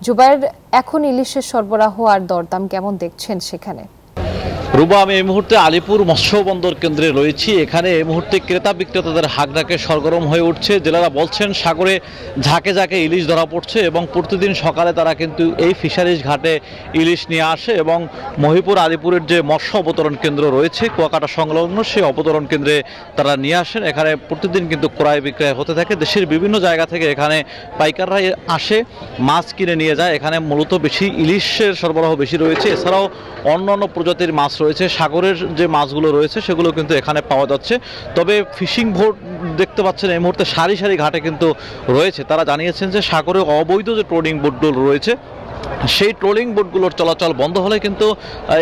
জুবায়ের, এখন ইলিশের সরবরাহ আর দরদাম কেমন দেখছেন সেখানে? রুবা, আমি এই মুহূর্তে আলিপুর মৎস্য বন্দর কেন্দ্রে রয়েছি। এখানে এই মুহূর্তে ক্রেতা বিক্রেতাদের হাঁকডাকে সরগরম হয়ে উঠছে। জেলেরা বলছেন সাগরে ঝাঁকে ঝাঁকে ইলিশ ধরা পড়ছে এবং প্রতিদিন সকালে তারা কিন্তু এই ফিশারিজ ঘাটে ইলিশ নিয়ে আসে এবং মহিপুর আলিপুরের যে মৎস্য অবতরণ কেন্দ্র রয়েছে কুয়াকাটা সংলগ্ন, সেই অবতরণ কেন্দ্রে তারা নিয়ে আসেন। এখানে প্রতিদিন কিন্তু ক্রয় বিক্রয় হতে থাকে। দেশের বিভিন্ন জায়গা থেকে এখানে পাইকাররা আসে, মাছ কিনে নিয়ে যায়। এখানে মূলত বেশি ইলিশের সরবরাহ বেশি রয়েছে। এছাড়াও অন্যান্য প্রজাতির মাছ রয়েছে, সাগরের যে মাছগুলো রয়েছে সেগুলো কিন্তু এখানে পাওয়া যাচ্ছে। তবে ফিশিং বোট দেখতে পাচ্ছেন এই মুহূর্তে সারি সারি ঘাটে কিন্তু রয়েছে। তারা জানিয়েছেন যে সাগরে অবৈধ যে ট্রোলিং বোটগুলো রয়েছে সেই ট্রোলিং বোটগুলোর চলাচল বন্ধ হলে কিন্তু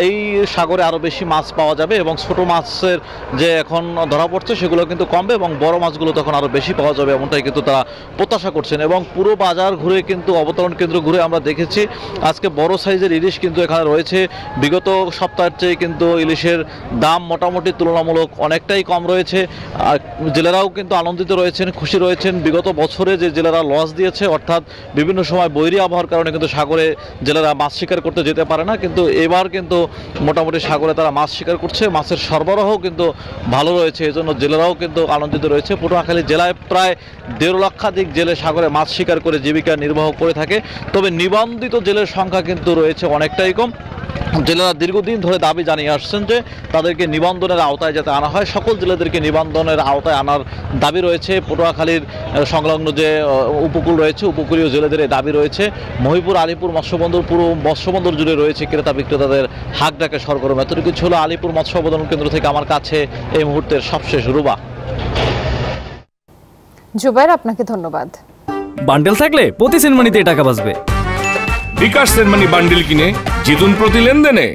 এই সাগরে আরও বেশি মাছ পাওয়া যাবে এবং ছোট মাছের যে এখন ধরা পড়ছে সেগুলো কিন্তু কমবে এবং বড় মাছগুলো তখন আরও বেশি পাওয়া যাবে, এমনটাই কিন্তু তারা প্রত্যাশা করছেন। এবং পুরো বাজার ঘুরে কিন্তু অবতরণ কেন্দ্র ঘুরে আমরা দেখেছি আজকে বড় সাইজের ইলিশ কিন্তু এখানে রয়েছে। বিগত সপ্তাহের চেয়ে কিন্তু ইলিশের দাম মোটামুটি তুলনামূলক অনেকটাই কম রয়েছে। আর জেলেরাও কিন্তু আনন্দিত রয়েছেন, খুশি রয়েছেন। বিগত বছরে যে জেলেরা লস দিয়েছে, অর্থাৎ বিভিন্ন সময় বৈরী আবহাওয়ার কারণে কিন্তু সাগরে জেলেরা মাছ শিকার করতে যেতে পারে না, কিন্তু এবার কিন্তু মোটামুটি সাগরে তারা মাছ শিকার করছে। মাছের সরবরাহ কিন্তু ভালো রয়েছে, এই জন্য জেলেরাও কিন্তু আনন্দিত রয়েছে। পটুয়াখালী জেলায় প্রায় 1.5 লক্ষাধিক জেলে সাগরে মাছ শিকার করে জীবিকা নির্বাহ করে থাকে। তবে নিবন্ধিত জেলের সংখ্যা কিন্তু রয়েছে অনেকটাই কম। জেলেরা দীর্ঘদিন ধরে দাবি জানিয়ে আসছেন যে তাদেরকে নিবন্ধনের আওতায় যাতে আনা হয়। সকল জেলেদেরকে নিবন্ধনের আওতায় আনার দাবি রয়েছে। পটুয়াখালীর সংলগ্ন যে উপকূল রয়েছে, উপকূলীয় জেলেদের দাবি রয়েছে। মহিপুর আলিপুর মৎস্যবন্দর, পুরো মৎস্যবন্দর জুড়ে রয়েছে ক্রেতা বিক্রেতাদের হাঁকডাকে সরগরম। এতটুকু ছিল আলিপুর মৎস্য অবতরণ কেন্দ্র থেকে আমার কাছে এই মুহূর্তের সবশেষ। রুবা। জুবায়ের, আপনাকে ধন্যবাদ। বান্ডেল থাকলে প্রতি সেনমানিতে টাকা বাঁচবে। বিকাশ সেনমানি বান্ডিল কিনে জিতুন প্রতি লেনদেনে।